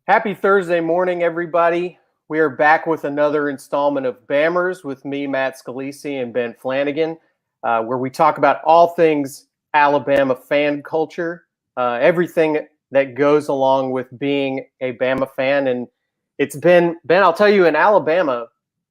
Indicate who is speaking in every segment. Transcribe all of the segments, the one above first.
Speaker 1: Happy Thursday morning, everybody. We are back with another installment of Bammers with me, Matt Scalisi, and Ben Flanagan, where we talk about all things Alabama fan culture, everything that goes along with being a Bama fan. And it's been, Ben, I'll tell you, in Alabama,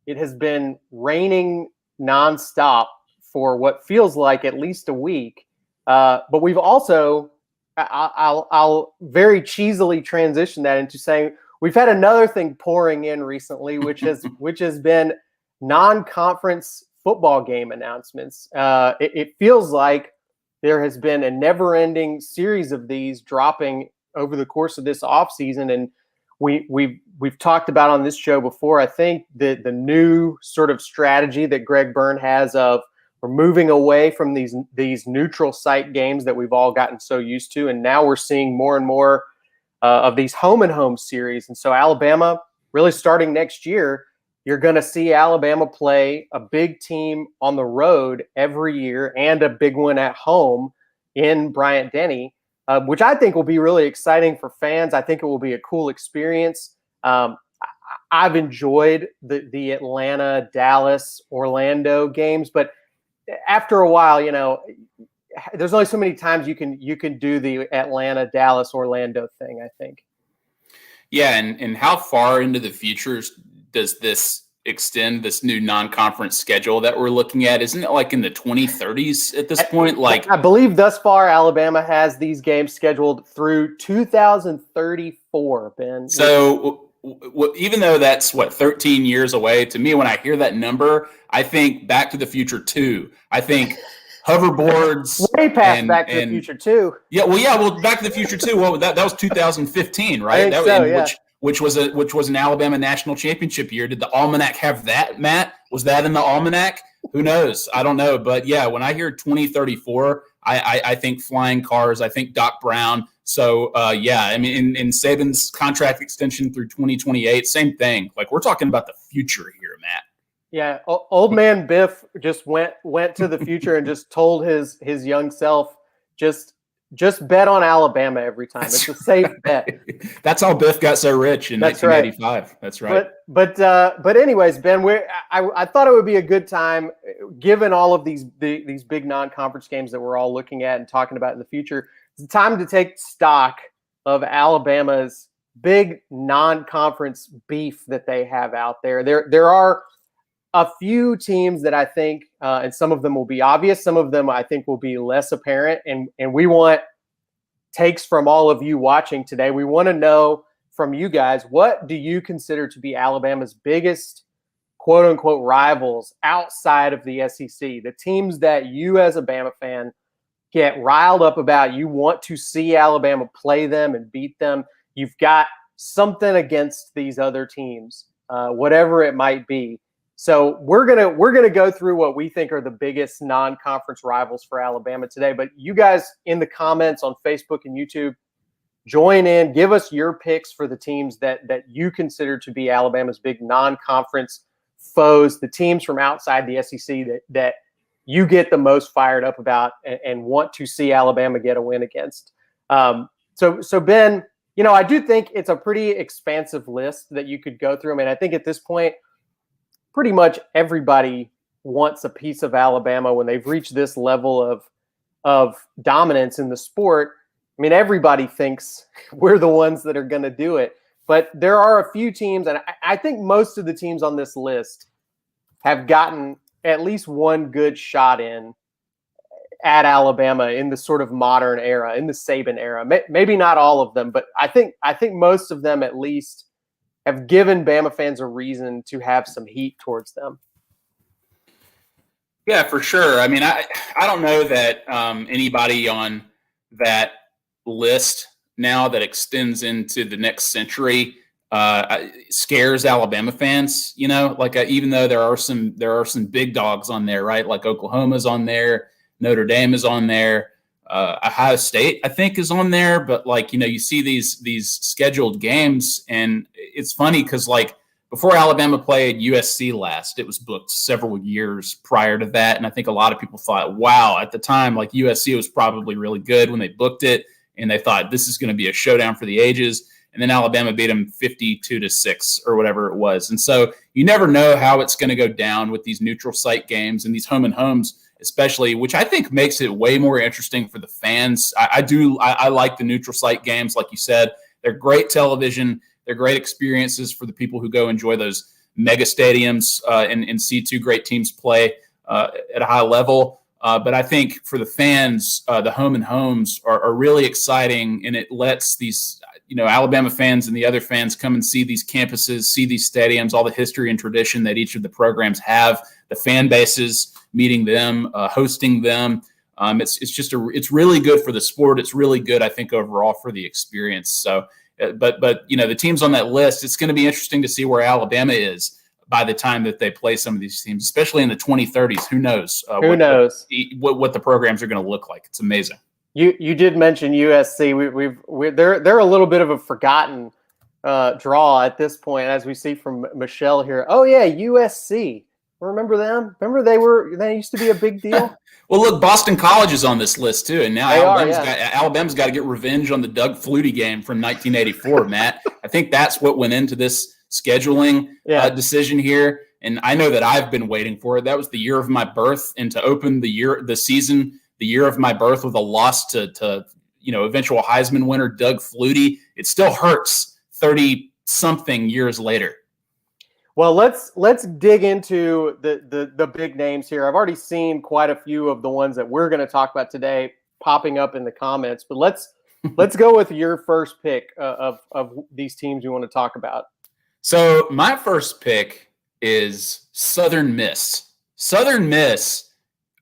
Speaker 1: it has been raining nonstop for what feels like at least a week. But we've also I'll very cheesily transition that into saying we've had another thing pouring in recently, which has been non-conference football game announcements. It feels like there has been a never-ending series of these dropping over the course of this offseason, and we've talked about on this show before. I think that the new sort of strategy that Greg Byrne has of we're moving away from these neutral site games that we've all gotten so used to, and now we're seeing more and more of these home and home series. And so Alabama, really starting next year, you're going to see Alabama play a big team on the road every year and a big one at home in Bryant-Denny, which I think will be really exciting for fans. I think it will be a cool experience. I've enjoyed the Atlanta, Dallas, Orlando games, but after a while, there's only so many times you can do the Atlanta, Dallas, Orlando thing, I think.
Speaker 2: Yeah, and how far into the future does this extend, this new non-conference schedule that we're looking at? Isn't it like in the 2030s at this point? Like,
Speaker 1: I believe thus far Alabama has these games scheduled through 2034, Ben.
Speaker 2: So even though that's 13 years away, to me, when I hear that number, I think Back to the Future 2. I think hoverboards.
Speaker 1: Way past Back to the Future 2.
Speaker 2: Well, Back to the Future 2. Well, that was 2015, right? Which was an Alabama national championship year. Did the almanac have that, Matt? Was that in the almanac? Who knows? I don't know. But yeah, when I hear 2034, I think flying cars. I think Doc Brown. So I mean, in Saban's contract extension through 2028, same thing. Like, we're talking about the future here, Matt.
Speaker 1: Yeah, old man Biff just went to the future and just told his young self, just bet on Alabama every time. It's a safe bet.
Speaker 2: That's how Biff got so rich in 1985. Right. That's right.
Speaker 1: But anyways, Ben, I thought it would be a good time, given all of these big non-conference games that we're all looking at and talking about in the future. It's time to take stock of Alabama's big non-conference beef that they have out there. There are a few teams that I think, and some of them will be obvious, some of them I think will be less apparent, and we want takes from all of you watching today. We want to know from you guys, what do you consider to be Alabama's biggest quote-unquote rivals outside of the SEC, the teams that you as a Bama fan get riled up about? You want to see Alabama play them and beat them. You've got something against these other teams, whatever it might be. So we're gonna go through what we think are the biggest non-conference rivals for Alabama today. But you guys in the comments on Facebook and YouTube, join in. Give us your picks for the teams that you consider to be Alabama's big non-conference foes, the teams from outside the SEC that you get the most fired up about and want to see Alabama get a win against. So Ben, I do think it's a pretty expansive list that you could go through. I mean, I think at this point, pretty much everybody wants a piece of Alabama when they've reached this level of dominance in the sport. I mean, everybody thinks we're the ones that are going to do it. But there are a few teams, and I think most of the teams on this list have gotten at least one good shot in at Alabama in the sort of modern era, in the Saban era. Maybe not all of them, but I think most of them at least have given Bama fans a reason to have some heat towards them.
Speaker 2: Yeah, for sure. I mean, I don't know that anybody on that list now that extends into the next century scares Alabama fans. Even though there are some big dogs on there, right? Like Oklahoma's on there, Notre Dame is on there. Ohio State, I think, is on there, but you see these scheduled games, and it's funny because before Alabama played USC last, it was booked several years prior to that, and I think a lot of people thought, wow, at the time, USC was probably really good when they booked it, and they thought this is going to be a showdown for the ages. and then Alabama beat them 52-6 or whatever it was. And so you never know how it's going to go down with these neutral site games and these home and homes, especially, which I think makes it way more interesting for the fans. I like the neutral site games, like you said. They're great television. They're great experiences for the people who go enjoy those mega stadiums and see two great teams play at a high level. But I think for the fans, the home and homes are really exciting, and it lets these Alabama fans and the other fans come and see these campuses, see these stadiums, all the history and tradition that each of the programs have, the fan bases, meeting them, hosting them. It's really good for the sport. It's really good, I think, overall for the experience. So, but the teams on that list, it's going to be interesting to see where Alabama is by the time that they play some of these teams, especially in the 2030s. Who knows?
Speaker 1: Who knows
Speaker 2: what the programs are going to look like? It's amazing.
Speaker 1: You did mention USC. They're a little bit of a forgotten draw at this point, as we see from Michelle here. Oh yeah, USC. Remember them? Remember they used to be a big deal.
Speaker 2: Well, look, Boston College is on this list too, and now Alabama's got to get revenge on the Doug Flutie game from 1984. Matt, I think that's what went into this scheduling decision here, and I know that I've been waiting for it. That was the year of my birth, and to open the year of my birth with a loss to eventual Heisman winner Doug Flutie, it still hurts 30-something years later.
Speaker 1: Well, let's dig into the big names here. I've already seen quite a few of the ones that we're going to talk about today popping up in the comments, but let's go with your first pick of these teams you want to talk about.
Speaker 2: So my first pick is Southern Miss. Southern Miss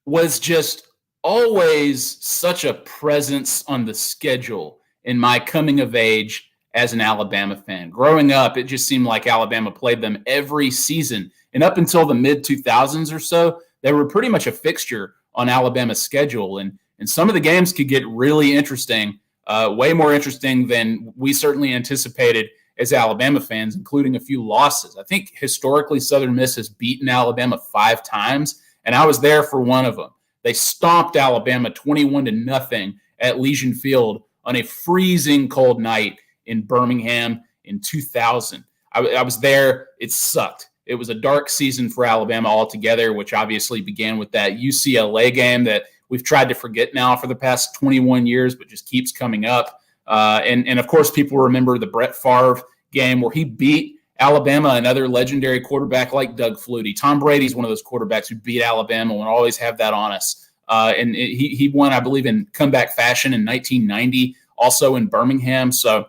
Speaker 2: was just always such a presence on the schedule in my coming of age as an Alabama fan. Growing up, it just seemed like Alabama played them every season. And up until the mid-2000s or so, they were pretty much a fixture on Alabama's schedule. And some of the games could get really interesting, way more interesting than we certainly anticipated as Alabama fans, including a few losses. I think historically Southern Miss has beaten Alabama 5 times, and I was there for one of them. They stomped Alabama 21-0 at Legion Field on a freezing cold night in Birmingham in 2000. I was there. It sucked. It was a dark season for Alabama altogether, which obviously began with that UCLA game that we've tried to forget now for the past 21 years, but just keeps coming up. And of course, people remember the Brett Favre game where he beat Alabama, another legendary quarterback like Doug Flutie. Tom Brady's one of those quarterbacks who beat Alabama. We'll always have that on us. And he won, I believe, in comeback fashion in 1990, also in Birmingham. So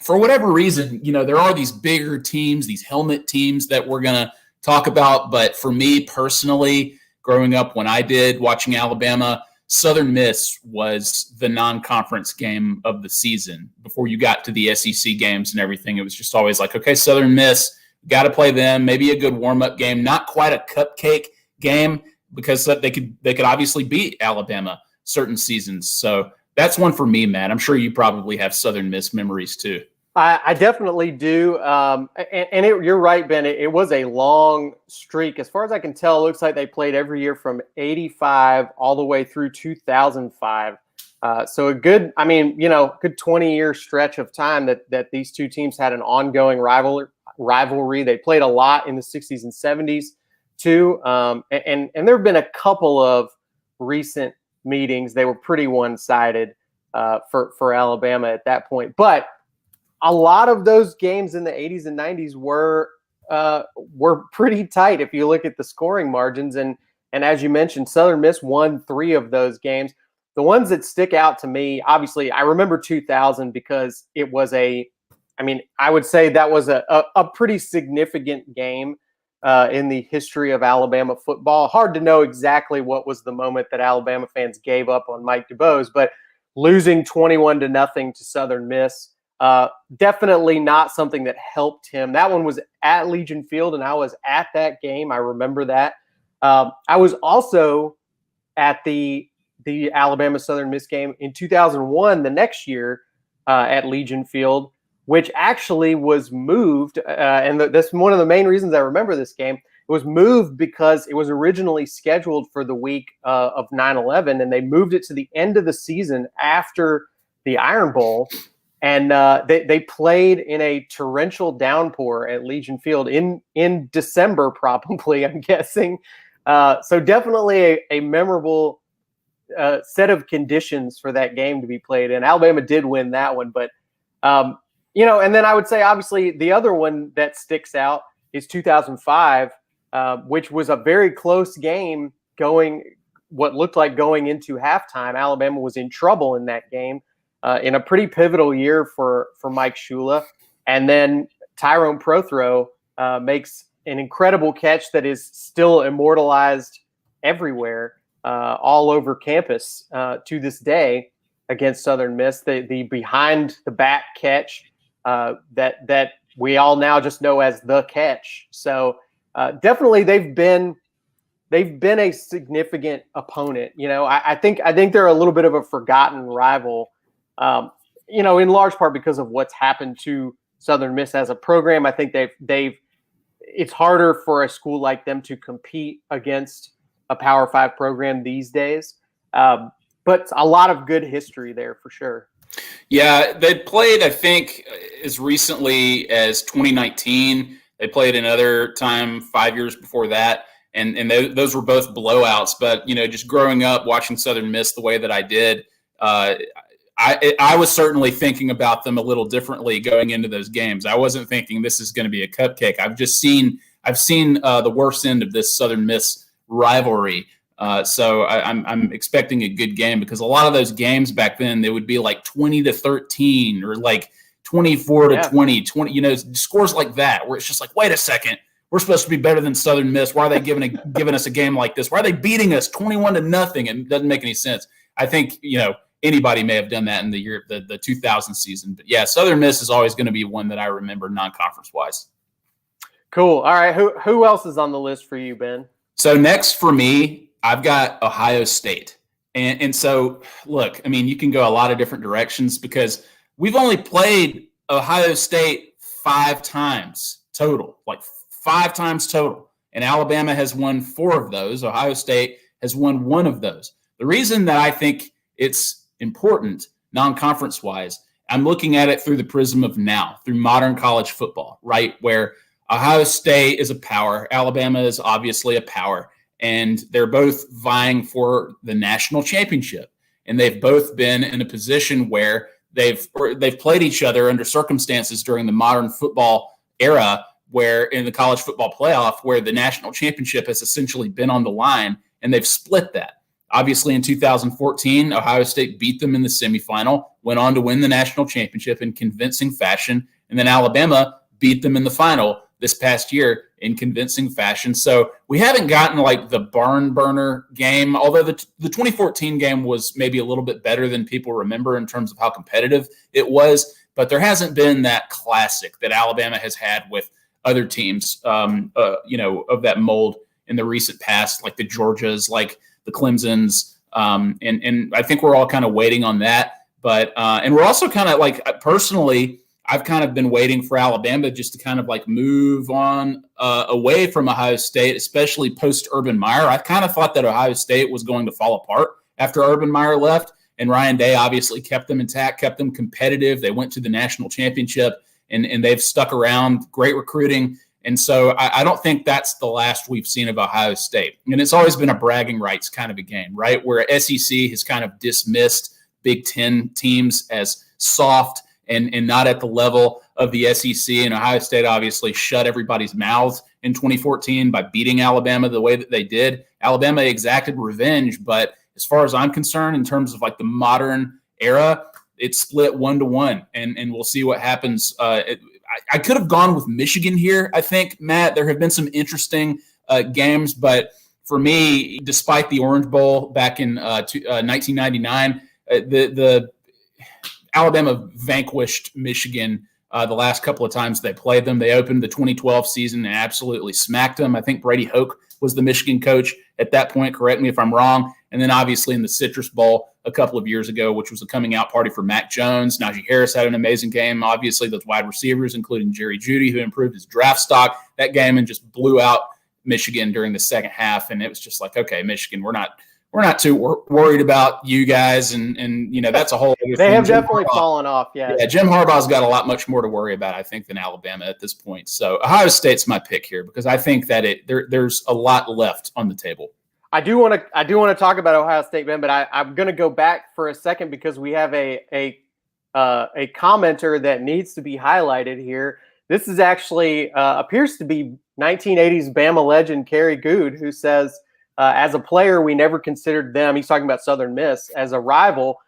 Speaker 2: for whatever reason, there are these bigger teams, these helmet teams that we're going to talk about. But for me personally, growing up when I did, watching Alabama, Southern Miss was the non-conference game of the season. Before you got to the SEC games and everything, it was just always like, okay, Southern Miss, got to play them, maybe a good warm-up game, not quite a cupcake game because they could obviously beat Alabama certain seasons. So that's one for me, Matt. I'm sure you probably have Southern Miss memories too.
Speaker 1: I definitely do. You're right, Ben. It was a long streak. As far as I can tell, it looks like they played every year from 85 all the way through 2005. So a good 20-year stretch of time that these two teams had an ongoing rivalry. They played a lot in the 60s and 70s too. And there have been a couple of recent meetings. They were pretty one-sided for Alabama at that point. But a lot of those games in the 80s and 90s were pretty tight if you look at the scoring margins. And as you mentioned, Southern Miss won 3 of those games. The ones that stick out to me, obviously, I remember 2000 because it was I would say that was a pretty significant game in the history of Alabama football. Hard to know exactly what was the moment that Alabama fans gave up on Mike DuBose, but losing 21-0 to Southern Miss, definitely not something that helped him. That one was at Legion Field, and I was at that game. I remember that. I was also at the Alabama Southern Miss game in 2001, the next year at Legion Field, which actually was moved. And that's one of the main reasons I remember this game. It was moved because it was originally scheduled for the week of 9/11, and they moved it to the end of the season after the Iron Bowl. and they played in a torrential downpour at Legion Field in December, probably, I'm guessing. So definitely a memorable set of conditions for that game to be played in. Alabama did win that one, but and then I would say obviously the other one that sticks out is 2005, which was a very close game what looked like going into halftime. Alabama was in trouble in that game, in a pretty pivotal year for Mike Shula. And then Tyrone Prothro makes an incredible catch that is still immortalized everywhere, all over campus to this day against Southern Miss. The behind the back catch that we all now just know as the catch. So definitely they've been a significant opponent. I think they're a little bit of a forgotten rival, in large part because of what's happened to Southern Miss as a program. I think it's harder for a school like them to compete against a Power 5 program these days. But a lot of good history there for sure.
Speaker 2: Yeah, they played, I think, as recently as 2019. They played another time 5 years before that. And those were both blowouts. But, just growing up watching Southern Miss the way that I did, I was certainly thinking about them a little differently going into those games. I wasn't thinking this is going to be a cupcake. I've seen the worst end of this Southern Miss rivalry. So I'm expecting a good game, because a lot of those games back then, they would be like 20-13 or like 24-20, scores like that, where it's just like, wait a second, we're supposed to be better than Southern Miss. Why are they giving us a game like this? Why are they beating us 21-0? And it doesn't make any sense. I think, anybody may have done that in the 2000 season. But yeah, Southern Miss is always going to be one that I remember non-conference wise.
Speaker 1: Cool. All right. Who else is on the list for you, Ben?
Speaker 2: So next for me, I've got Ohio State. And so, look, I mean, you can go a lot of different directions, because we've only played Ohio State 5 times total, like 5 times total. And Alabama has won 4 of those. Ohio State has won 1 of those. The reason that I think it's important non-conference wise, I'm looking at it through the prism of now, through modern college football, right? Where Ohio State is a power. Alabama is obviously a power. And they're both vying for the national championship. And they've both been in a position where they've played each other under circumstances during the modern football era, where in the college football playoff, where the national championship has essentially been on the line, and they've split that. Obviously, in 2014, Ohio State beat them in the semifinal, went on to win the national championship in convincing fashion, and then Alabama beat them in the final this past year in convincing fashion. So we haven't gotten like the barn burner game, although the 2014 game was maybe a little bit better than people remember in terms of how competitive it was, but there hasn't been that classic that Alabama has had with other teams, of that mold in the recent past, like the Georgias, like the Clemsons. And I think we're all kind of waiting on that. But and we're also kind of like, personally, I've kind of been waiting for Alabama just to kind of like move on away from Ohio State, especially post Urban Meyer. I kind of thought that Ohio State was going to fall apart after Urban Meyer left, and Ryan Day obviously kept them intact, kept them competitive. They went to the national championship, and they've stuck around. Great recruiting. And so I don't think that's the last we've seen of Ohio State. And it's always been a bragging rights kind of a game, right? Where SEC has kind of dismissed Big Ten teams as soft and not at the level of the SEC. And Ohio State obviously shut everybody's mouths in 2014 by beating Alabama the way that they did. Alabama exacted revenge, but as far as I'm concerned, in terms of like the modern era, it's split 1-1, and we'll see what happens. I could have gone with Michigan here, I think, Matt. There have been some interesting games, but for me, despite the Orange Bowl back in 1999, the Alabama vanquished Michigan the last couple of times they played them. They opened the 2012 season and absolutely smacked them. I think Brady Hoke was the Michigan coach at that point. Correct me if I'm wrong. And then obviously in the Citrus Bowl a couple of years ago, which was a coming out party for Mac Jones. Najee Harris had an amazing game. Obviously those wide receivers, including Jerry Jeudy, who improved his draft stock that game and just blew out Michigan during the second half. And it was just like, okay, Michigan, we're not worried about you guys, and that's a whole other
Speaker 1: they
Speaker 2: thing.
Speaker 1: have definitely fallen off.
Speaker 2: Yeah, Jim Harbaugh's got a lot much more to worry about, I think, than Alabama at this point. So Ohio State's my pick here because I think that there's a lot left on the table.
Speaker 1: I do want to talk about Ohio State, Ben, but I'm going to go back for a second because we have a commenter that needs to be highlighted here. This is actually appears to be 1980s Bama legend Kerry Good, who says, as a player, we never considered them, he's talking about Southern Miss, as a rival.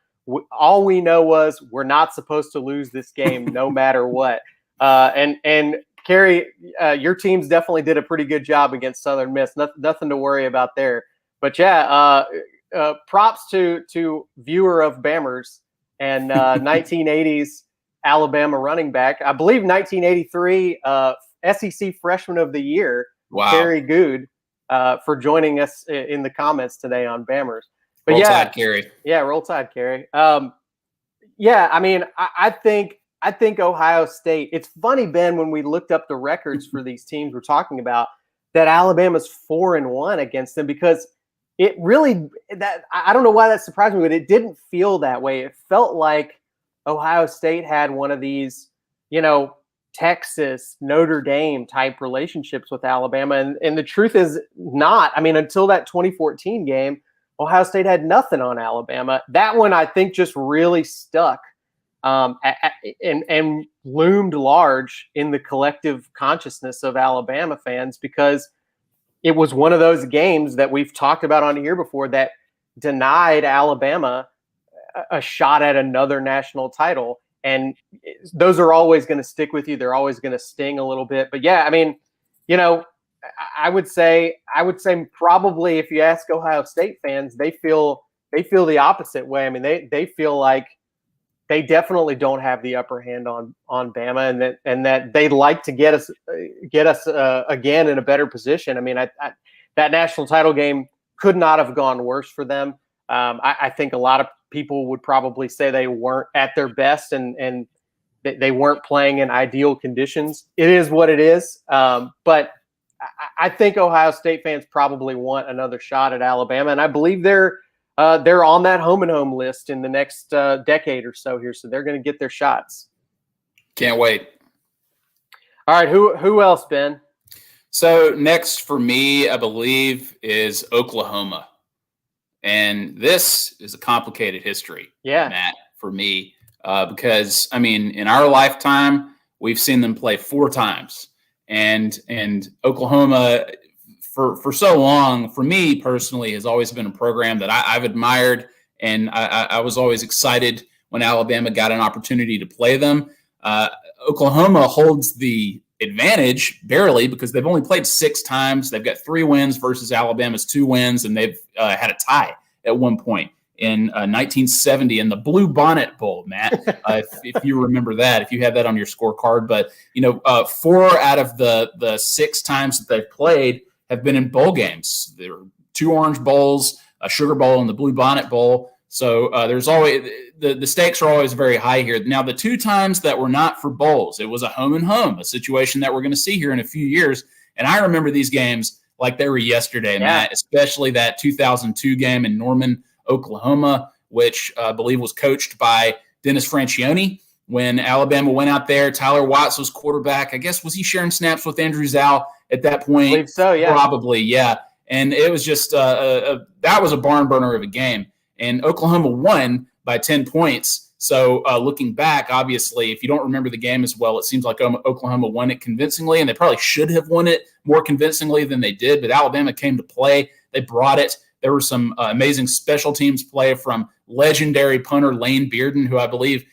Speaker 1: All we know was we're not supposed to lose this game no matter what. And Kerry, your teams definitely did a pretty good job against Southern Miss. Nothing to worry about there. But yeah, props to viewer of Bammers and 1980s Alabama running back. I believe 1983 SEC Freshman of the Year,
Speaker 2: wow.
Speaker 1: Kerry Good, for joining us in the comments today on Bammers. But
Speaker 2: roll Tide, Kerry.
Speaker 1: Yeah, roll Tide, Kerry. Yeah, I mean, I think Ohio State. It's funny, Ben, when we looked up the records for these teams we're talking about, that Alabama's 4-1 against them, because it really I don't know why that surprised me, but it didn't feel that way. It felt like Ohio State had one of these, Texas, Notre Dame type relationships with Alabama. And the truth is not. I mean, until that 2014 game, Ohio State had nothing on Alabama. That one, I think, just really stuck and loomed large in the collective consciousness of Alabama fans, because it was one of those games that we've talked about on here before that denied Alabama a shot at another national title. And those are always going to stick with you. They're always going to sting a little bit. But yeah, I mean, I would say probably if you ask Ohio State fans, they feel the opposite way. I mean, they feel like they definitely don't have the upper hand on Bama, and that they'd like to get us again in a better position. I mean, that national title game could not have gone worse for them. I think a lot of people would probably say they weren't at their best and they weren't playing in ideal conditions. It is what it is. But I think Ohio State fans probably want another shot at Alabama, and I believe they're on that home and home list in the next decade or so here. So they're going to get their shots.
Speaker 2: Can't wait.
Speaker 1: All right. Who else, Ben?
Speaker 2: So next for me, I believe, is Oklahoma. And this is a complicated history, Matt, for me, because, I mean, in our lifetime, we've seen them play 4 times. And Oklahoma, for so long, for me personally, has always been a program that I've admired, and I was always excited when Alabama got an opportunity to play them. Oklahoma holds the advantage barely because they've only played 6 times. They've got 3 wins versus Alabama's 2 wins, and they've had a tie at one point in 1970 in the Blue Bonnet Bowl, Matt, if you remember that, if you have that on your scorecard. But, 4 out of the 6 times that they've played have been in bowl games. There are 2 Orange Bowls, a Sugar Bowl, and the Blue Bonnet Bowl. So there's always the stakes are always very high here. Now, the 2 times that were not for bowls, it was a home and home, a situation that we're going to see here in a few years. And I remember these games like they were yesterday, Matt, especially that 2002 game in Norman, Oklahoma, which I believe was coached by Dennis Franchione. When Alabama went out there, Tyler Watts was quarterback. I guess, was he sharing snaps with Andrew Zhao at that point? I
Speaker 1: believe so, yeah.
Speaker 2: Probably, yeah. And it was just that was a barn burner of a game. And Oklahoma won by 10 points. So looking back, obviously, if you don't remember the game as well, it seems like Oklahoma won it convincingly, and they probably should have won it more convincingly than they did. But Alabama came to play. They brought it. There were some amazing special teams play from legendary punter Lane Bearden, who I believe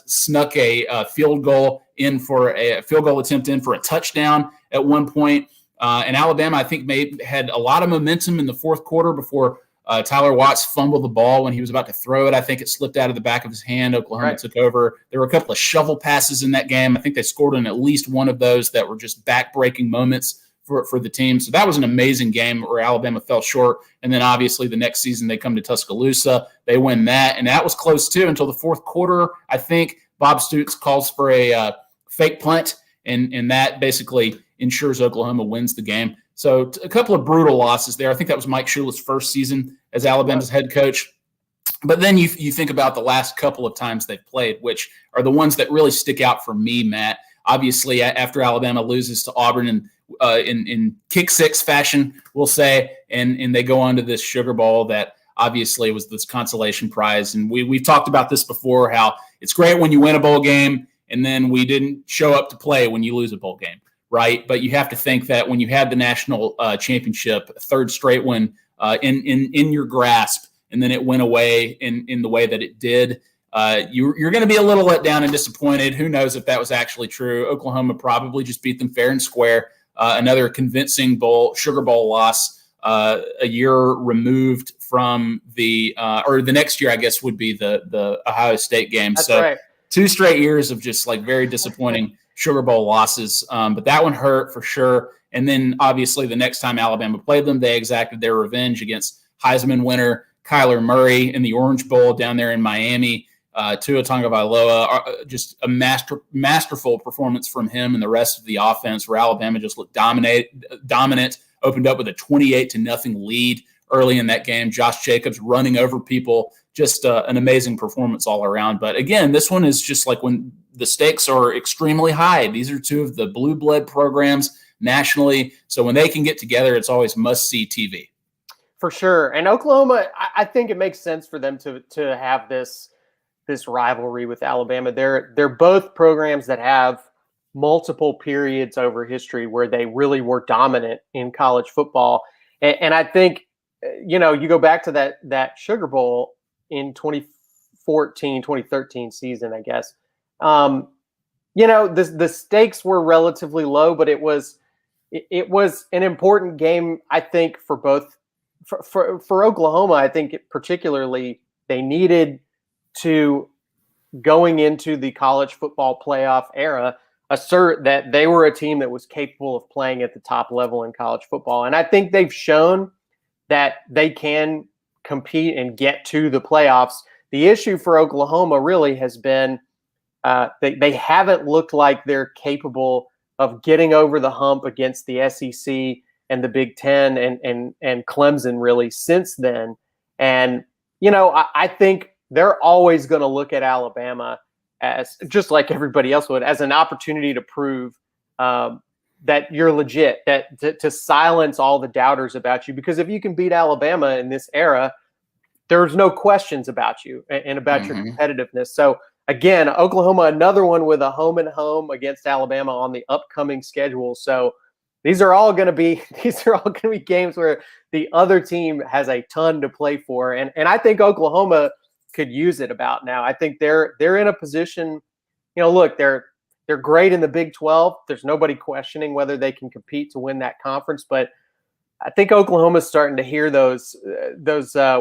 Speaker 2: snuck a field goal attempt in for a touchdown at one point. And Alabama, I think, had a lot of momentum in the fourth quarter before Tyler Watts fumbled the ball when he was about to throw it. I think it slipped out of the back of his hand. Oklahoma took over. There were a couple of shovel passes in that game. I think they scored on at least one of those that were just back-breaking moments for the team. So that was an amazing game where Alabama fell short. And then obviously the next season they come to Tuscaloosa. They win that. And that was close too until the fourth quarter. I think Bob Stoops calls for a fake punt, and that basically ensures Oklahoma wins the game. So a couple of brutal losses there. I think that was Mike Shula's first season as Alabama's head coach. But then you think about the last couple of times they've played, which are the ones that really stick out for me, Matt. Obviously, after Alabama loses to Auburn in kick six fashion, we'll say, and they go on to this Sugar Bowl that obviously was this consolation prize. And we've talked about this before, how it's great when you win a bowl game, and then we didn't show up to play when you lose a bowl game, right? But you have to think that when you had the national championship, third straight one in your grasp, and then it went away in the way that it did, you're going to be a little let down and disappointed. Who knows if that was actually true? Oklahoma probably just beat them fair and square. Another convincing Sugar Bowl loss a year removed from or the next year, I guess, would be the Ohio State game.
Speaker 1: That's right.
Speaker 2: 2 straight years of just like very disappointing Sugar Bowl losses. But that one hurt for sure. And then obviously the next time Alabama played them, they exacted their revenge against Heisman winner Kyler Murray in the Orange Bowl down there in Miami. Tua Tagovailoa, just a masterful performance from him and the rest of the offense, where Alabama just looked dominant, opened up with a 28-0 lead early in that game. Josh Jacobs running over people, just an amazing performance all around. But again, this one is just like when the stakes are extremely high. These are two of the blue blood programs nationally. So when they can get together, it's always must-see TV.
Speaker 1: For sure. And Oklahoma, I think it makes sense for them to have this rivalry with Alabama. They're both programs that have multiple periods over history where they really were dominant in college football. And I think, you go back to that Sugar Bowl in 2013 season, I guess. The stakes were relatively low, but it was an important game, I think, for both. For Oklahoma, I think particularly they needed to, going into the college football playoff era, assert that they were a team that was capable of playing at the top level in college football. And I think they've shown that they can compete and get to the playoffs. The issue for Oklahoma really has been they haven't looked like they're capable of getting over the hump against the SEC and the Big Ten and Clemson really since then. And, I think they're always going to look at Alabama as, just like everybody else would, as an opportunity to prove that you're legit, that to silence all the doubters about you. Because if you can beat Alabama in this era, there's no questions about you and about your competitiveness. So again, Oklahoma, another one with a home and home against Alabama on the upcoming schedule. So these are all going to be games where the other team has a ton to play for, and I think Oklahoma could use it about now. I think they're in a position. Look, they're great in the Big 12. There's nobody questioning whether they can compete to win that conference, but I think Oklahoma's starting to hear those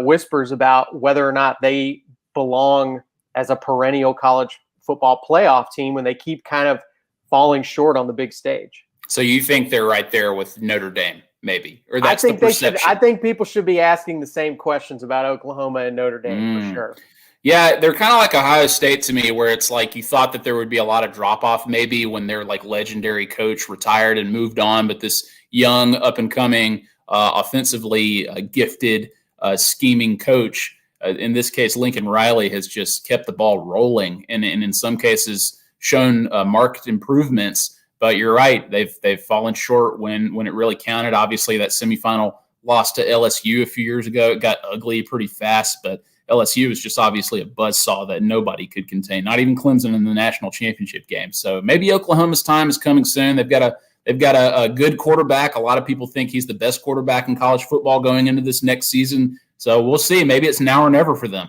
Speaker 1: whispers about whether or not they belong as a perennial college football playoff team when they keep kind of falling short on the big stage.
Speaker 2: So you think they're right there with Notre Dame, maybe, or that's the perception?
Speaker 1: I think people should be asking the same questions about Oklahoma and Notre Dame for sure.
Speaker 2: Yeah, they're kind of like Ohio State to me, where it's like you thought that there would be a lot of drop-off maybe when their like legendary coach retired and moved on, but this young, up-and-coming, offensively gifted, scheming coach, in this case Lincoln Riley, has just kept the ball rolling and in some cases shown marked improvements. But you're right; they've fallen short when it really counted. Obviously, that semifinal loss to LSU a few years ago, it got ugly pretty fast. But LSU is just obviously a buzzsaw that nobody could contain, not even Clemson in the national championship game. So maybe Oklahoma's time is coming soon. They've got a good quarterback. A lot of people think he's the best quarterback in college football going into this next season. So we'll see. Maybe it's now or never for them.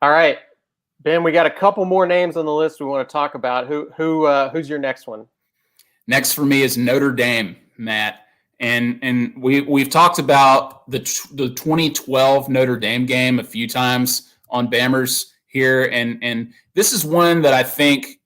Speaker 1: All right. Ben, we got a couple more names on the list we want to talk about. Who's your next one?
Speaker 2: Next for me is Notre Dame, Matt. And we've talked about the 2012 Notre Dame game a few times on Bammers here. And this is one that I think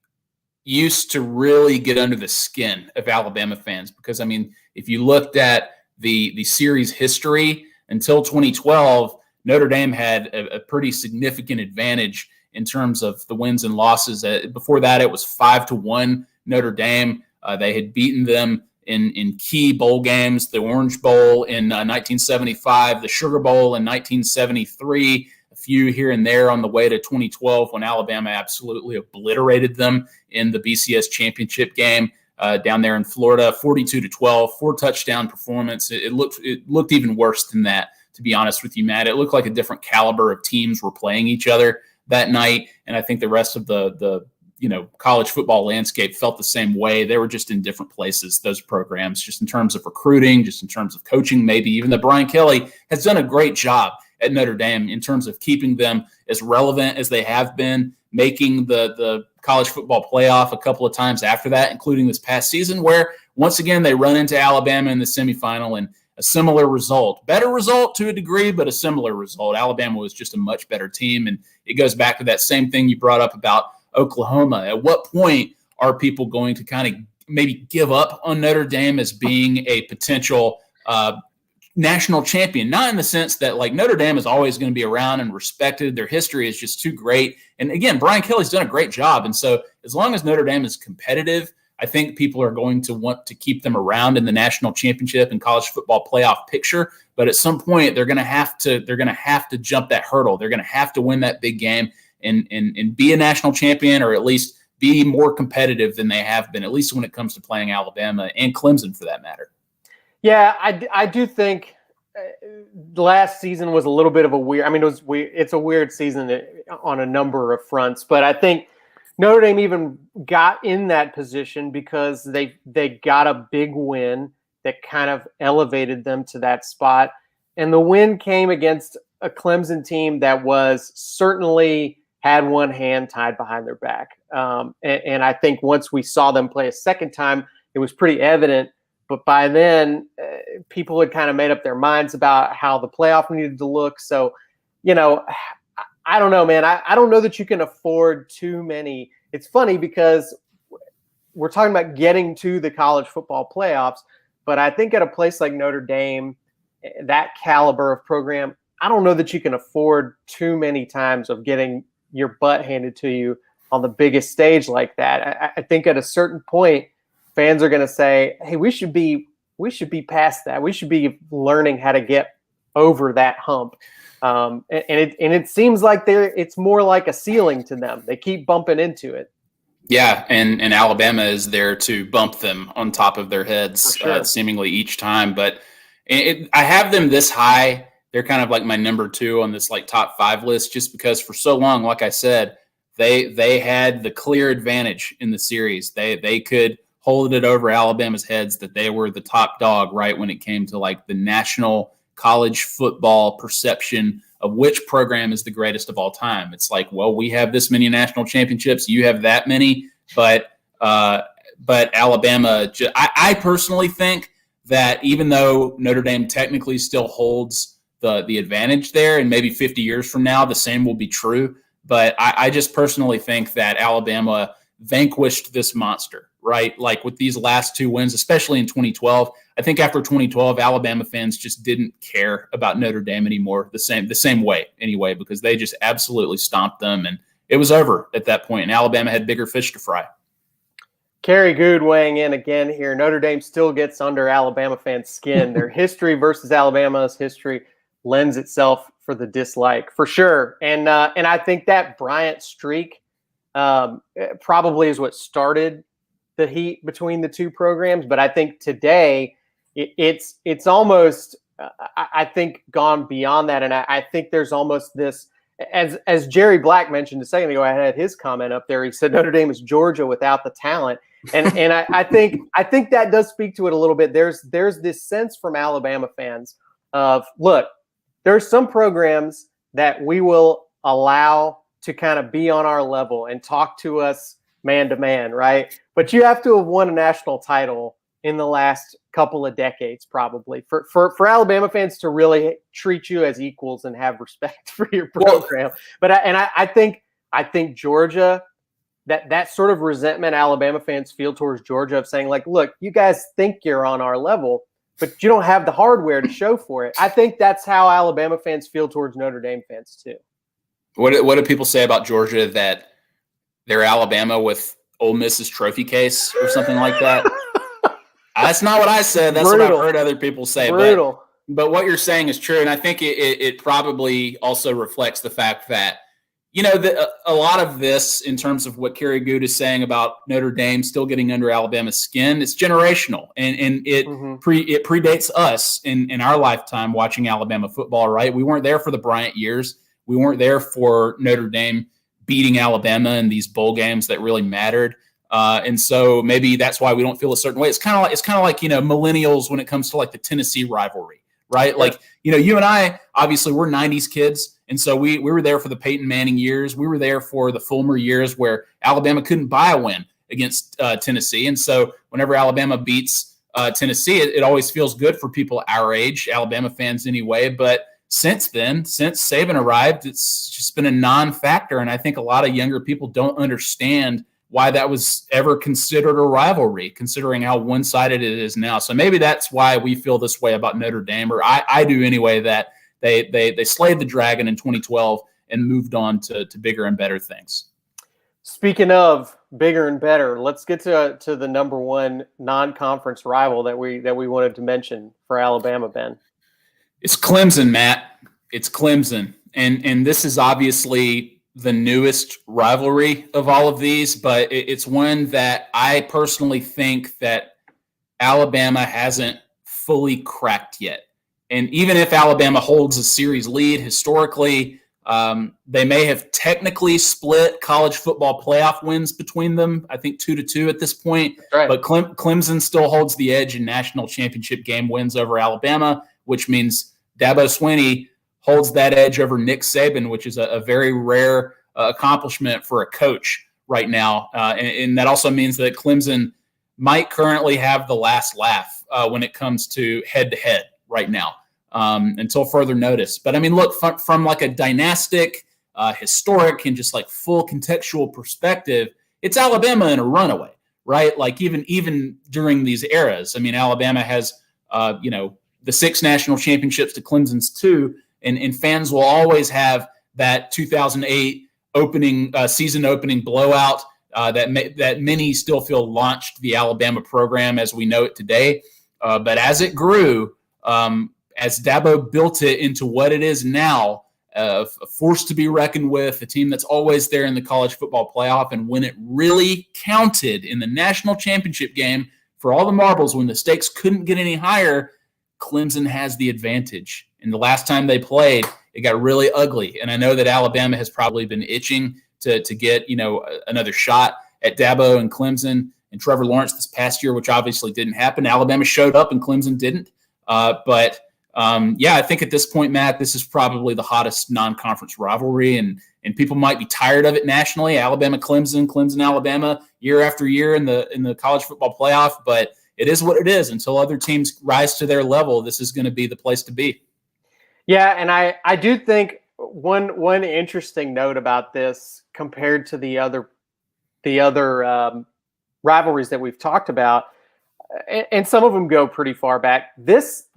Speaker 2: used to really get under the skin of Alabama fans. Because, I mean, if you looked at the series history until 2012, Notre Dame had a pretty significant advantage in terms of the wins and losses. Before that, it was 5-1 Notre Dame. They had beaten them in key bowl games, the Orange Bowl in 1975, the Sugar Bowl in 1973, a few here and there on the way to 2012 when Alabama absolutely obliterated them in the BCS championship game down there in Florida, 42-12, 4-touchdown performance. It looked even worse than that, to be honest with you, Matt. It looked like a different caliber of teams were playing each other that night, and I think the rest of the college football landscape felt the same way. They were just in different places, those programs, just in terms of recruiting, just in terms of coaching, maybe even that Brian Kelly has done a great job at Notre Dame in terms of keeping them as relevant as they have been, making the college football playoff a couple of times after that, including this past season, where once again they run into Alabama in the semifinal and a similar result. Better result to a degree, but a similar result. Alabama was just a much better team, and it goes back to that same thing you brought up about Oklahoma. At what point are people going to kind of maybe give up on Notre Dame as being a potential national champion? Not in the sense that like Notre Dame is always going to be around and respected. Their history is just too great. And again, Brian Kelly's done a great job. And so as long as Notre Dame is competitive, I think people are going to want to keep them around in the national championship and college football playoff picture. But at some point, they're going to have to jump that hurdle. They're going to have to win that big game and be a national champion, or at least be more competitive than they have been, at least when it comes to playing Alabama and Clemson for that matter.
Speaker 1: Yeah, I do think last season was a little bit of a weird – I mean, it's a weird season on a number of fronts, but I think Notre Dame even got in that position because they got a big win that kind of elevated them to that spot. And the win came against a Clemson team that was certainly – had one hand tied behind their back. And I think once we saw them play a second time, it was pretty evident. But by then, people had kind of made up their minds about how the playoff needed to look. So, I don't know, man. I don't know that you can afford too many. It's funny because we're talking about getting to the college football playoffs, but I think at a place like Notre Dame, that caliber of program, I don't know that you can afford too many times of getting your butt handed to you on the biggest stage like that. I think at a certain point, fans are going to say, hey, we should be past that. We should be learning how to get over that hump. And it seems like it's more like a ceiling to them. They keep bumping into it.
Speaker 2: Yeah, and Alabama is there to bump them on top of their heads,
Speaker 1: sure.
Speaker 2: Seemingly each time. But I have them this high. They're kind of like my number 2 on this like top 5 list, just because for so long, like I said, they had the clear advantage in the series. They could hold it over Alabama's heads that they were the top dog, right, when it came to like the national college football perception of which program is the greatest of all time. It's like, well, we have this many national championships, you have that many, but Alabama. I personally think that even though Notre Dame technically still holds the advantage there, and maybe 50 years from now the same will be true, but I just personally think that Alabama vanquished this monster, right? Like with these last 2 wins, especially in 2012. I think after 2012, Alabama fans just didn't care about Notre Dame anymore the same way anyway, because they just absolutely stomped them, and it was over at that point, and Alabama had bigger fish to fry.
Speaker 1: Kerry Good weighing in again here. Notre Dame still gets under Alabama fans' skin. Their history versus Alabama's history lends itself for the dislike, for sure. And I think that Bryant streak probably is what started the heat between the two programs. But I think today it's almost, I think, gone beyond that. And I think there's almost this, as Jerry Black mentioned a second ago, I had his comment up there. He said Notre Dame is Georgia without the talent. And I think that does speak to it a little bit. There's this sense from Alabama fans of, look, there's some programs that we will allow to kind of be on our level and talk to us man to man, right? But you have to have won a national title in the last couple of decades, probably, for Alabama fans to really treat you as equals and have respect for your program. But I think Georgia, that sort of resentment Alabama fans feel towards Georgia of saying, like, look, you guys think you're on our level, but you don't have the hardware to show for it. I think that's how Alabama fans feel towards Notre Dame fans too.
Speaker 2: What do people say about Georgia, that they're Alabama with Ole Miss's trophy case or something like that? That's not what I said. That's what I've heard other people say.
Speaker 1: Brutal.
Speaker 2: But what you're saying is true, and I think it probably also reflects the fact that, you know, a lot of this, in terms of what Kerry Good is saying about Notre Dame still getting under Alabama's skin, it's generational, and it predates us in our lifetime watching Alabama football. Right, we weren't there for the Bryant years. We weren't there for Notre Dame beating Alabama in these bowl games that really mattered. And so maybe that's why we don't feel a certain way. It's kind of like, you know, millennials when it comes to like the Tennessee rivalry, right? Sure. Like, you know, you and I, obviously we're 90s kids. And so we were there for the Peyton Manning years. We were there for the Fulmer years where Alabama couldn't buy a win against Tennessee. And so whenever Alabama beats Tennessee, it always feels good for people our age, Alabama fans anyway. But since then, since Saban arrived, it's just been a non-factor. And I think a lot of younger people don't understand why that was ever considered a rivalry, considering how one-sided it is now. So maybe that's why we feel this way about Notre Dame, or I do anyway, that they slayed the dragon in 2012 and moved on to bigger and better things.
Speaker 1: Speaking of bigger and better, let's get to the number one non-conference rival that we wanted to mention for Alabama, Ben.
Speaker 2: It's Clemson, Matt. It's Clemson. And this is obviously the newest rivalry of all of these, but it's one that I personally think that Alabama hasn't fully cracked yet. And even if Alabama holds a series lead historically, they may have technically split college football playoff wins between them, I think 2-2 at this point. Right. But Clemson still holds the edge in national championship game wins over Alabama, which means Dabo Swinney holds that edge over Nick Saban, which is a very rare accomplishment for a coach right now. And that also means that Clemson might currently have the last laugh when it comes to head-to-head right now, until further notice. But, I mean, look, from like a dynastic, historic, and just like full contextual perspective, it's Alabama in a runaway, right? Like even during these eras. I mean, Alabama has, the 6 national championships to Clemson's 2, and fans will always have that 2008 season opening blowout that many still feel launched the Alabama program as we know it today. But as it grew, as Dabo built it into what it is now, a force to be reckoned with, a team that's always there in the college football playoff, and when it really counted in the national championship game for all the marbles, when the stakes couldn't get any higher, Clemson has the advantage. And the last time they played, it got really ugly. And I know that Alabama has probably been itching to get, another shot at Dabo and Clemson and Trevor Lawrence this past year, which obviously didn't happen. Alabama showed up and Clemson didn't. But I think at this point, Matt, this is probably the hottest non-conference rivalry, and people might be tired of it nationally. Alabama, Clemson, Alabama, year after year in the college football playoff. But it is what it is. Until other teams rise to their level, this is going to be the place to be.
Speaker 1: Yeah, and I do think one interesting note about this compared to the other rivalries that we've talked about, and some of them go pretty far back. This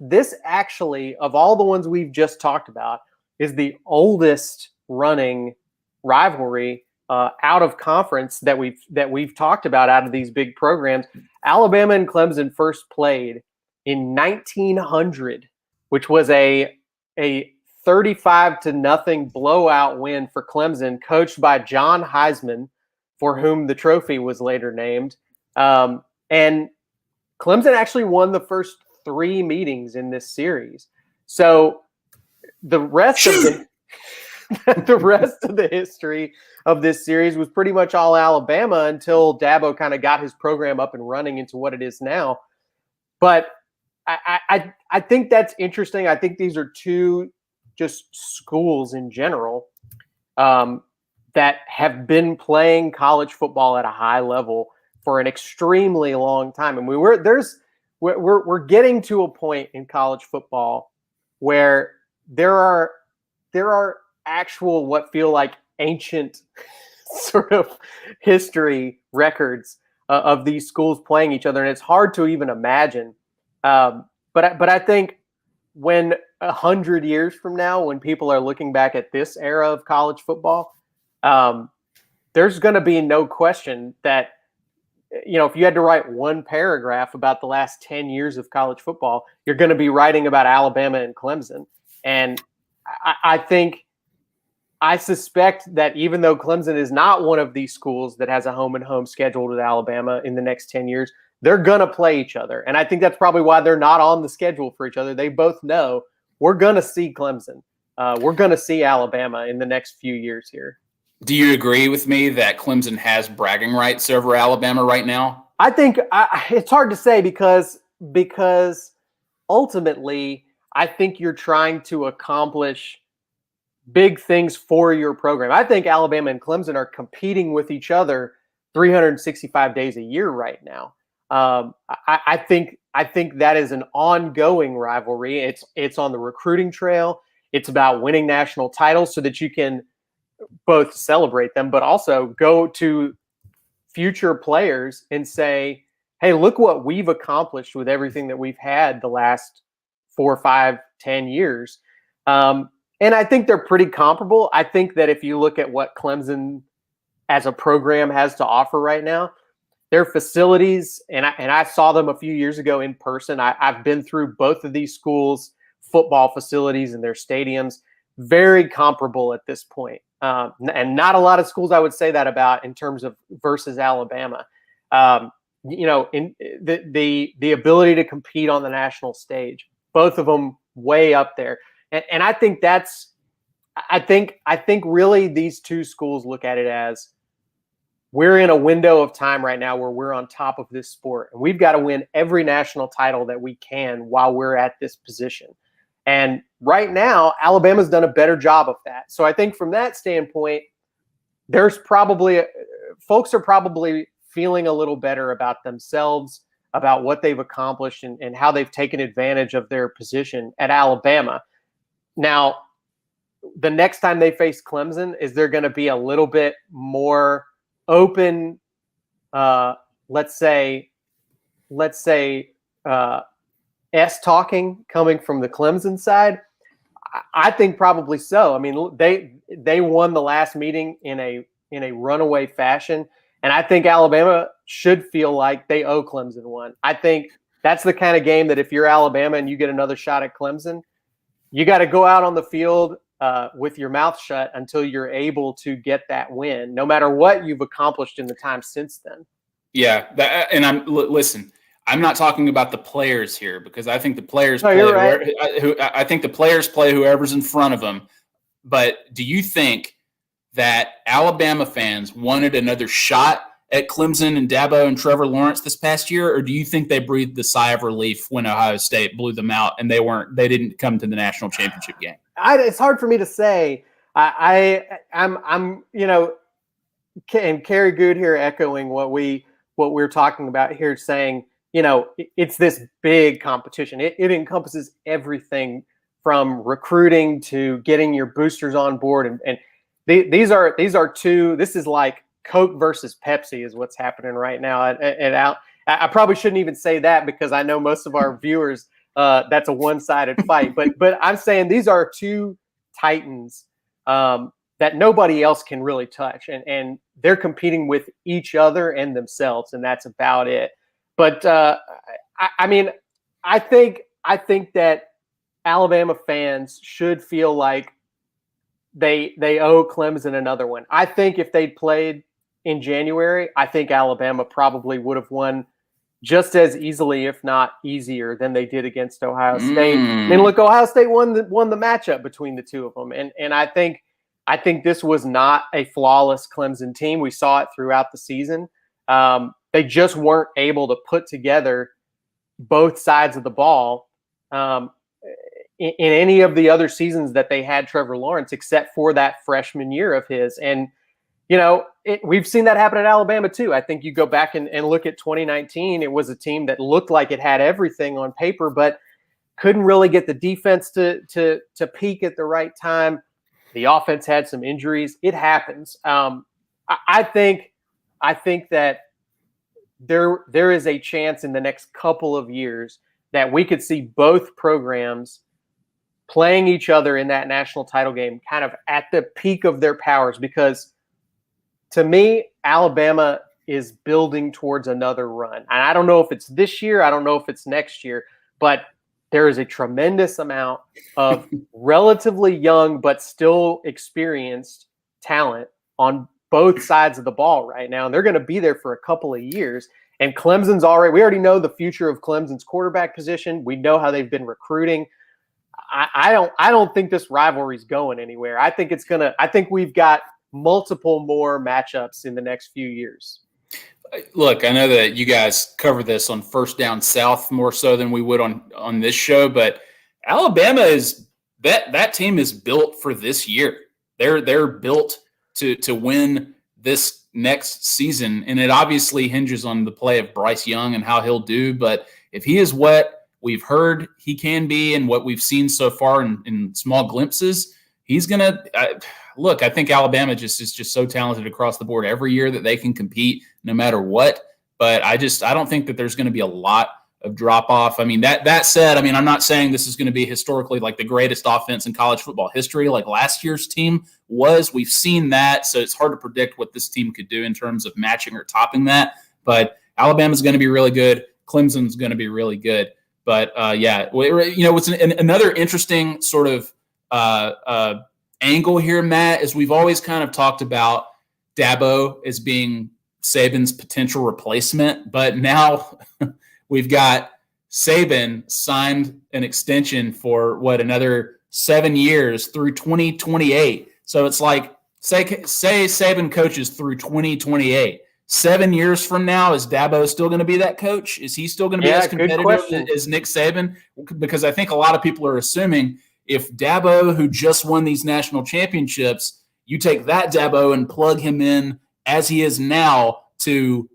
Speaker 1: actually, of all the ones we've just talked about, is the oldest running rivalry out of conference that we've talked about out of these big programs. Alabama and Clemson first played in 1900, which was a 35-0 blowout win for Clemson, coached by John Heisman, for whom the trophy was later named. And Clemson actually won the first 3 meetings in this series. So the rest of the history of this series was pretty much all Alabama until Dabo kind of got his program up and running into what it is now. But I think that's interesting. I think these are two just schools in general that have been playing college football at a high level for an extremely long time. And we're getting to a point in college football where there are actual what feel like ancient sort of history records of these schools playing each other, and it's hard to even imagine. But I think when 100 years from now, when people are looking back at this era of college football, there's going to be no question that if you had to write one paragraph about the last 10 years of college football, you're going to be writing about Alabama and Clemson. And I suspect that even though Clemson is not one of these schools that has a home and home scheduled with Alabama in the next 10 years, they're going to play each other. And I think that's probably why they're not on the schedule for each other. They both know we're going to see Clemson. We're going to see Alabama in the next few years here.
Speaker 2: Do you agree with me that Clemson has bragging rights over Alabama right now?
Speaker 1: I think it's hard to say because ultimately I think you're trying to accomplish big things for your program. I think Alabama and Clemson are competing with each other 365 days a year right now. I think that is an ongoing rivalry. It's on the recruiting trail. It's about winning national titles so that you can both celebrate them, but also go to future players and say, hey, look what we've accomplished with everything that we've had the last 4, 5, 10 years. And I think they're pretty comparable. I think that if you look at what Clemson as a program has to offer right now, their facilities, and I saw them a few years ago in person. I've been through both of these schools' football facilities and their stadiums, very comparable at this point. And not a lot of schools I would say that about in terms of versus Alabama. In the ability to compete on the national stage, both of them way up there. And I think I think really these two schools look at it as we're in a window of time right now where we're on top of this sport, and we've got to win every national title that we can while we're at this position. And right now, Alabama's done a better job of that. So I think from that standpoint, folks are probably feeling a little better about themselves, about what they've accomplished and how they've taken advantage of their position at Alabama. Now, the next time they face Clemson, is there going to be a little bit more open, let's say, S-talking coming from the Clemson side? I think probably so. I mean, they won the last meeting in a runaway fashion, and I think Alabama should feel like they owe Clemson one. I think that's the kind of game that if you're Alabama and you get another shot at Clemson, you got to go out on the field with your mouth shut until you're able to get that win, no matter what you've accomplished in the time since then.
Speaker 2: Yeah, listen. I'm not talking about the players here because I think the players play
Speaker 1: you're right.
Speaker 2: I think the players play whoever's in front of them. But do you think that Alabama fans wanted another shot at Clemson and Dabo and Trevor Lawrence this past year, or do you think they breathed the sigh of relief when Ohio State blew them out and they didn't come to the national championship game?
Speaker 1: It's hard for me to say. I'm and Kerry Good here echoing what we're talking about here, saying, it's this big competition. It encompasses everything from recruiting to getting your boosters on board. And these are two, this is like Coke versus Pepsi is what's happening right now. I probably shouldn't even say that because I know most of our viewers, that's a one-sided fight. But I'm saying these are two titans that nobody else can really touch. And they're competing with each other and themselves, and that's about it. But I think that Alabama fans should feel like they owe Clemson another one. I think if they'd played in January, I think Alabama probably would have won just as easily, if not easier, than they did against Ohio State. I mean, look, Ohio State won the matchup between the two of them, and I think this was not a flawless Clemson team. We saw it throughout the season. They just weren't able to put together both sides of the ball in any of the other seasons that they had Trevor Lawrence, except for that freshman year of his. And, we've seen that happen at Alabama too. I think you go back and look at 2019, it was a team that looked like it had everything on paper, but couldn't really get the defense to peak at the right time. The offense had some injuries. It happens. I think that there is a chance in the next couple of years that we could see both programs playing each other in that national title game kind of at the peak of their powers, because to me, Alabama is building towards another run. And I don't know if it's this year, I don't know if it's next year, but there is a tremendous amount of relatively young but still experienced talent on both sides of the ball right now, and they're going to be there for a couple of years. And Clemson's we already know the future of Clemson's quarterback position. We know how they've been recruiting. I don't think this rivalry is going anywhere. I think we've got multiple more matchups in the next few years.
Speaker 2: Look, I know that you guys cover this on First Down South more so than we would on this show, but Alabama is that team is built for this year. They're built to win this next season, and it obviously hinges on the play of Bryce Young and how he'll do. But if he is what we've heard he can be and what we've seen so far in small glimpses, he's going to look, I think Alabama is just so talented across the board every year that they can compete no matter what. But I don't think that there's going to be a lot of drop off. I mean, that said, I mean, I'm not saying this is going to be historically like the greatest offense in college football history, like last year's team was. We've seen that. So it's hard to predict what this team could do in terms of matching or topping that. But Alabama's going to be really good. Clemson's going to be really good. But what's another interesting sort of angle here, Matt, is we've always kind of talked about Dabo as being Saban's potential replacement, but now we've got Saban signed an extension for another 7 years through 2028. So it's like, say Saban coaches through 2028. 7 years from now, is Dabo still going to be that coach? Is he still going to be as competitive as Nick Saban? Because I think a lot of people are assuming if Dabo, who just won these national championships, you take that Dabo and plug him in as he is now to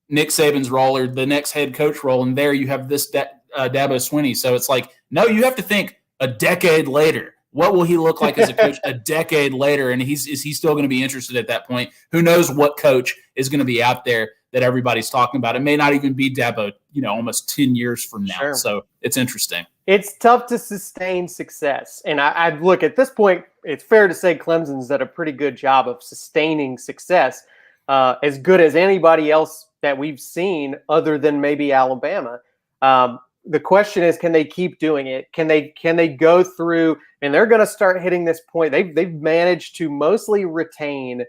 Speaker 2: Nick Saban's role or the next head coach role, and there you have this Dabo Swinney. So it's like, no, you have to think a decade later. What will he look like as a coach a decade later? And is he still going to be interested at that point? Who knows what coach is going to be out there that everybody's talking about? It may not even be Dabo, almost 10 years from now. Sure. So it's interesting.
Speaker 1: It's tough to sustain success. And I look, at this point, it's fair to say Clemson's done a pretty good job of sustaining success, as good as anybody else that we've seen other than maybe Alabama. The question is, can they keep doing it? Can they go through, and they're going to start hitting this point. They've managed to mostly retain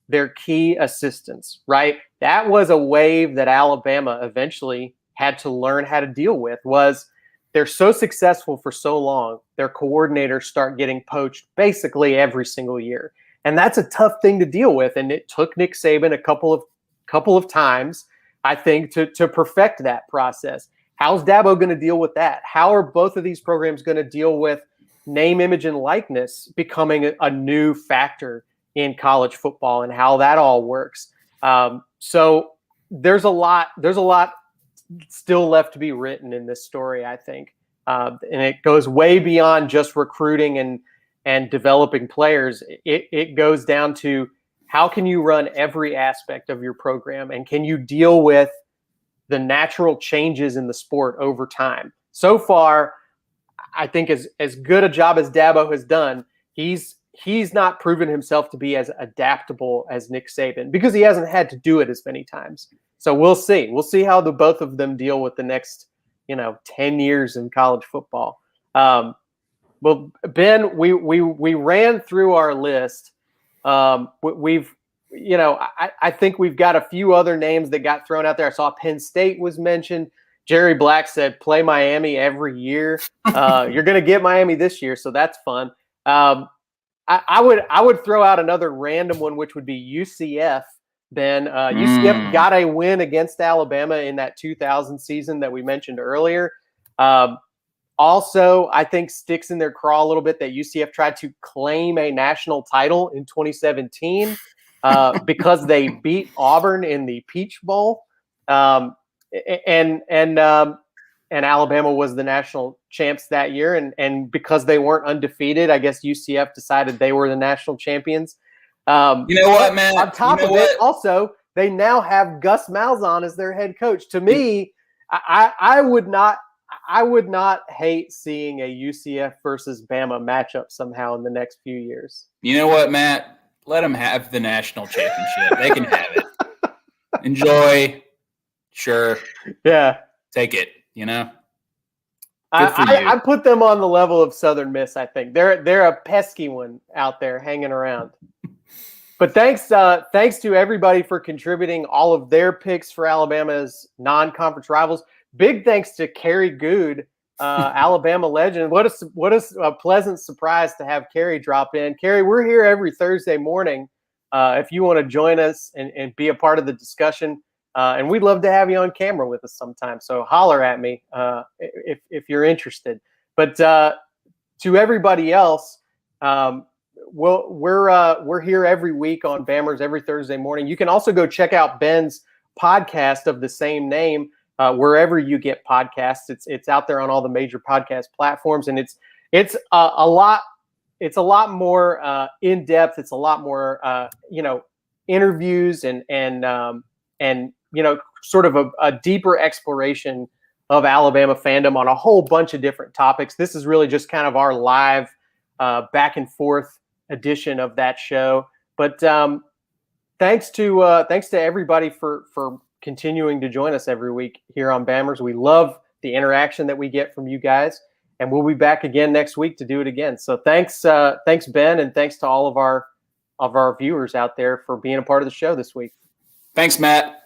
Speaker 1: their key assistants, right? That was a wave that Alabama eventually had to learn how to deal with. Was they're so successful for so long, their coordinators start getting poached basically every single year. And that's a tough thing to deal with. And it took Nick Saban a couple of times, I think, to perfect that process. How's Dabo going to deal with that? How are both of these programs going to deal with name, image, and likeness becoming a new factor in college football and how that all works? So there's a lot still left to be written in this story, I think. And it goes way beyond just recruiting and developing players. It goes down to, how can you run every aspect of your program, and can you deal with the natural changes in the sport over time? So far, I think as good a job as Dabo has done, he's not proven himself to be as adaptable as Nick Saban, because he hasn't had to do it as many times. So we'll see. We'll see how the both of them deal with the next, 10 years in college football. Well, Ben, we ran through our list. I think we've got a few other names that got thrown out there. I saw Penn State was mentioned. Jerry Black said, play Miami every year. You're going to get Miami this year, so that's fun. I would throw out another random one, which would be UCF. Ben, UCF got a win against Alabama in that 2000 season that we mentioned earlier. Also, I think sticks in their craw a little bit that UCF tried to claim a national title in 2017 because they beat Auburn in the Peach Bowl, and Alabama was the national champs that year, and because they weren't undefeated, I guess UCF decided they were the national champions.
Speaker 2: You know what, man?
Speaker 1: On top of it, also, they now have Gus Malzahn as their head coach. To me, I would not hate seeing a UCF versus Bama matchup somehow in the next few years.
Speaker 2: You know what, Matt? Let them have the national championship. They can have it. enjoy. Sure.
Speaker 1: Yeah.
Speaker 2: Take it, Good for you.
Speaker 1: I put them on the level of Southern Miss, I think. They're a pesky one out there hanging around. But thanks to everybody for contributing all of their picks for Alabama's non-conference rivals. Big thanks to Kerry Good, Alabama legend. What a pleasant surprise to have Kerry drop in. Kerry, we're here every Thursday morning. If you want to join us and be a part of the discussion, and we'd love to have you on camera with us sometime. So holler at me if you're interested. But to everybody else, we're here every week on Bammers every Thursday morning. You can also go check out Ben's podcast of the same name wherever you get podcasts. It's out there on all the major podcast platforms, and it's a lot more in depth. It's a lot more interviews and sort of a deeper exploration of Alabama fandom on a whole bunch of different topics. This is really just kind of our live back and forth edition of that show. But thanks to everybody for continuing to join us every week here on Bammers. We love the interaction that we get from you guys, and we'll be back again next week to do it again. So thanks Ben, and thanks to all of our viewers out there for being a part of the show this week.
Speaker 2: Thanks, Matt.